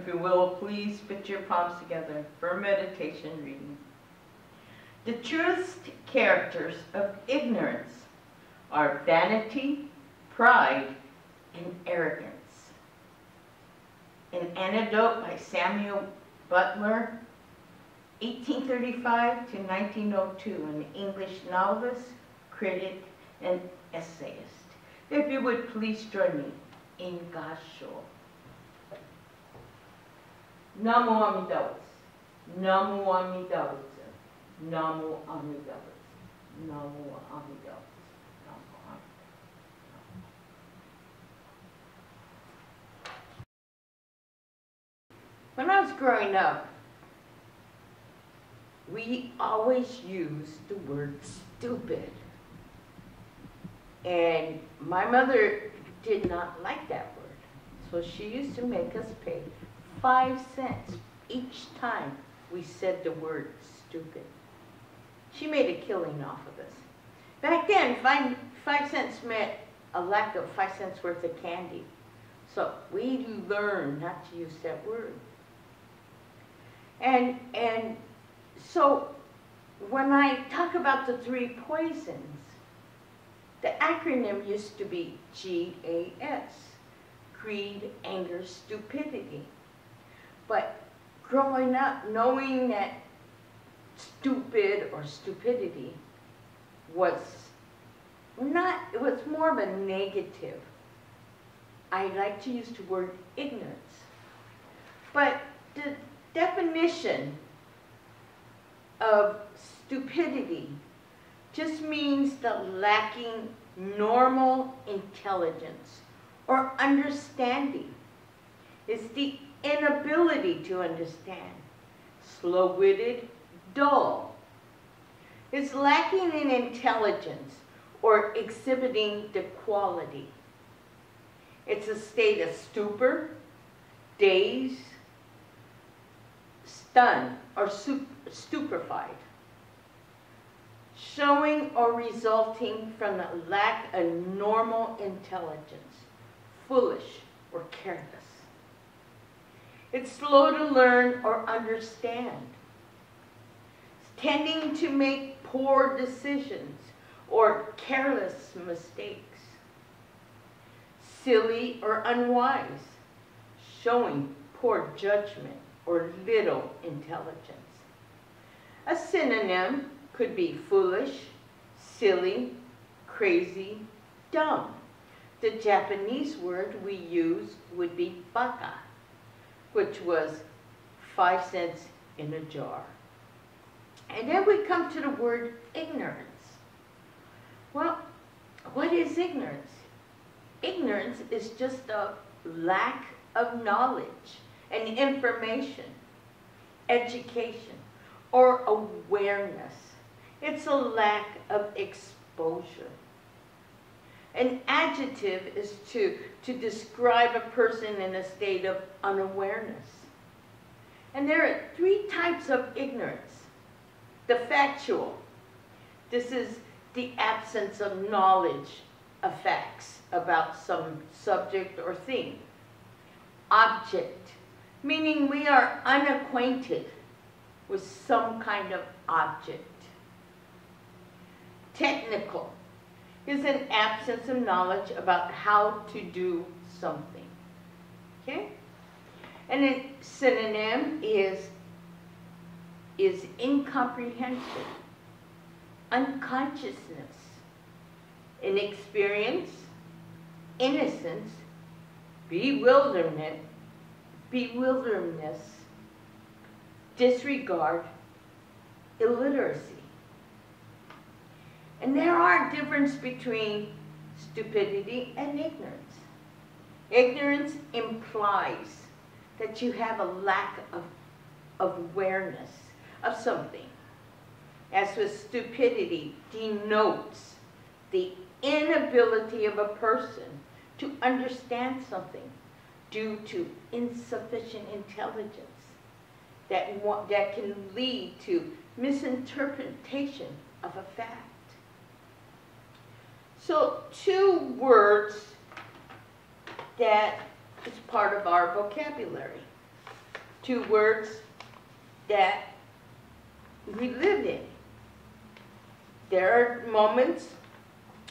If you will, please put your palms together for meditation reading. The truest characters of ignorance are vanity, pride, and arrogance. An anecdote by Samuel Butler, 1835 to 1902, an English novelist, critic, and essayist. If you would please join me in Gassho. Namo Amida Butsu. Namo Amida Butsu. Namo Amida Butsu. Namo Amida Butsu. Namo Amida. When I was growing up, we always used the word stupid. And my mother did not like that word. So she used to make us pay 5 cents each time we said the word stupid. She made a killing off of us. Back then, 5 cents meant a lack of 5 cents worth of candy. So we learned not to use that word. And so when I talk about the 3 poisons, the acronym used to be GAS, greed, anger, stupidity. But growing up, knowing that stupid or stupidity was not, it was more of a negative. I like to use the word ignorance. But the definition of stupidity just means the lacking normal intelligence or understanding. It's the inability to understand. Slow-witted, dull. It's lacking in intelligence or exhibiting the quality. It's a state of stupor, daze, stunned, or stupefied, showing or resulting from a lack of normal intelligence, foolish or careless. It's slow to learn or understand, tending to make poor decisions or careless mistakes, silly or unwise, showing poor judgment or little intelligence. A synonym could be foolish, silly, crazy, dumb. The Japanese word we use would be baka, which was 5 cents in a jar. And then we come to the word ignorance. Well, what is ignorance? Ignorance is just a lack of knowledge and information, education, or awareness. It's a lack of exposure. An adjective is to describe a person in a state of unawareness. And there are 3 types of ignorance. The factual. This is the absence of knowledge of facts about some subject or thing. Object, meaning we are unacquainted with some kind of object. Technical is an absence of knowledge about how to do something. Okay? And a synonym is incomprehension, unconsciousness, inexperience, innocence, bewilderment, disregard, illiteracy. And there are differences between stupidity and ignorance. Ignorance implies that you have a lack of awareness of something. As with stupidity, denotes the inability of a person to understand something due to insufficient intelligence that can lead to misinterpretation of a fact. So 2 words that is part of our vocabulary. two words that we live in. There are moments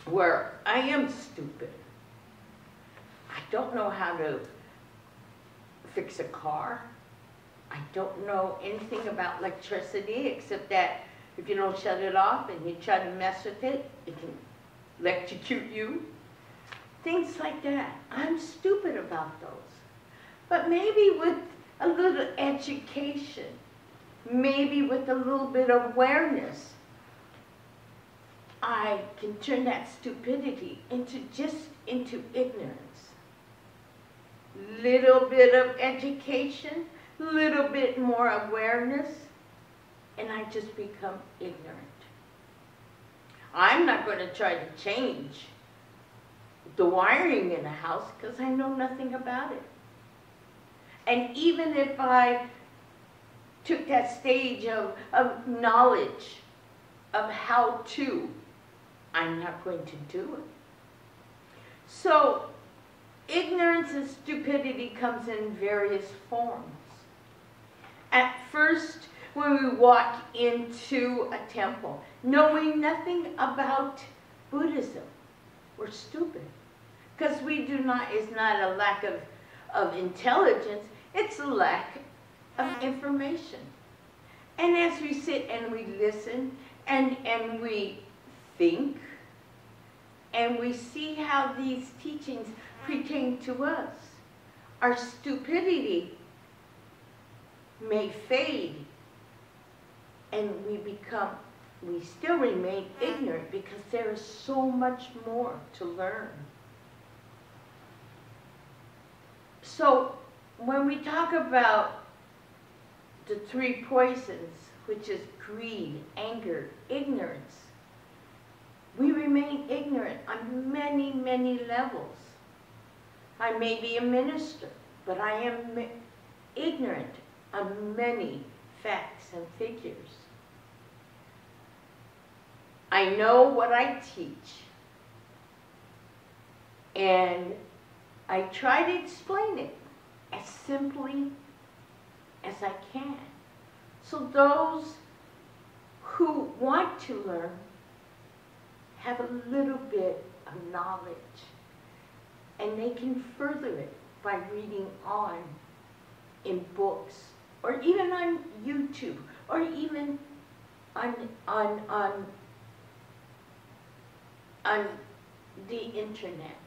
where I am stupid. I don't know how to fix a car. I don't know anything about electricity except that if you don't shut it off and you try to mess with it, it can electrocute you. Things like that. I'm stupid about those. But maybe with a little education, maybe with a little bit of awareness, I can turn that stupidity into ignorance. Little bit of education, little bit more awareness, and I just become ignorant. I'm not going to try to change the wiring in a house because I know nothing about it. And even if I took that stage of knowledge of how to, I'm not going to do it. So ignorance and stupidity comes in various forms. At first, when we walk into a temple, knowing nothing about Buddhism, we're stupid. Because it's not a lack of intelligence, it's a lack of information. And as we sit and we listen and we think, and we see how these teachings pertain to us, our stupidity may fade, and we still remain ignorant because there is so much more to learn. So when we talk about the three poisons, which is greed, anger, ignorance, we remain ignorant on many, many levels. I may be a minister, but I am ignorant on many facts and figures. I know what I teach, and I try to explain it as simply as I can. So those who want to learn have a little bit of knowledge, and they can further it by reading on in books, or even on YouTube, or even on the internet.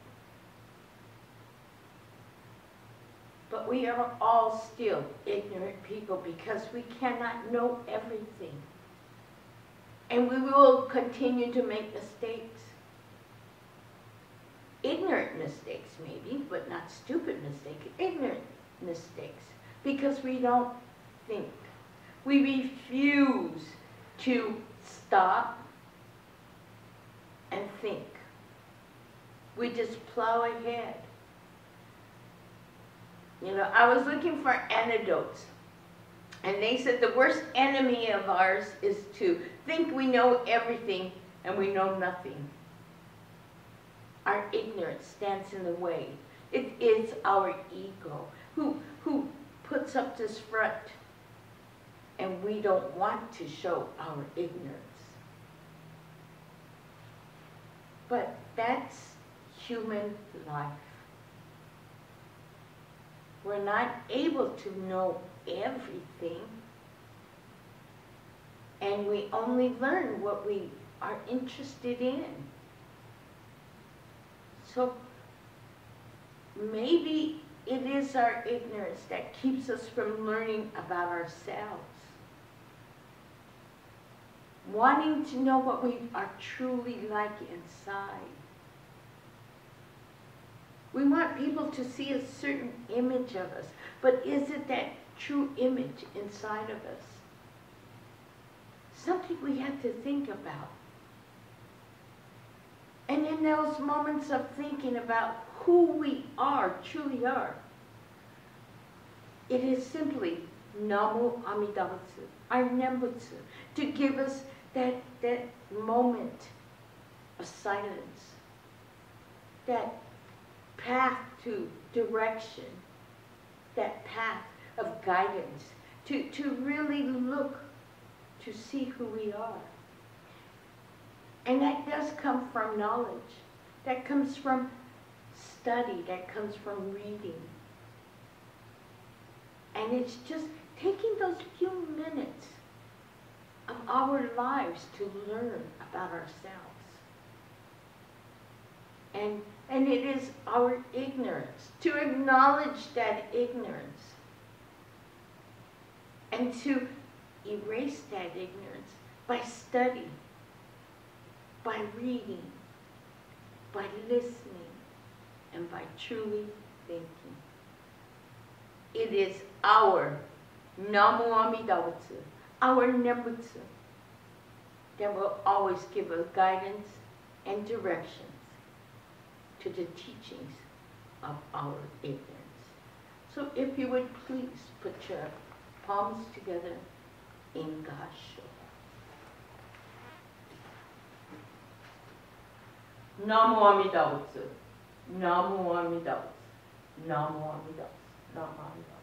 But we are all still ignorant people because we cannot know everything. And we will continue to make mistakes. Ignorant mistakes maybe, but not stupid mistakes. Ignorant mistakes. Because we don't think. We refuse to stop and think. We just plow ahead. You know, I was looking for antidotes, and they said the worst enemy of ours is to think we know everything and we know nothing. Our ignorance stands in the way. It is our ego who puts up this front, and we don't want to show our ignorance. But that's human life. We're not able to know everything, and we only learn what we are interested in. So maybe it is our ignorance that keeps us from learning about ourselves. Wanting to know what we are truly like inside. We want people to see a certain image of us, but is it that true image inside of us? Something we have to think about. And in those moments of thinking about who we are, truly are, it is simply Namo Amida Butsu, our Nembutsu, to give us that moment of silence, that path to direction, that path of guidance, to really look to see who we are. And that does come from knowledge. That comes from study. That comes from reading. And it's just taking those few minutes of our lives to learn about ourselves. And it is our ignorance, to acknowledge that ignorance and to erase that ignorance by study, by reading, by listening, and by truly thinking. It is our Namu Amida Butsu, our Nembutsu, that will always give us guidance and directions to the teachings of our ignorance. So if you would please put your palms together in Gasho. Namu Amida Butsu, Namu Amida Butsu, Namu Amida Butsu, Namu Amida Butsu.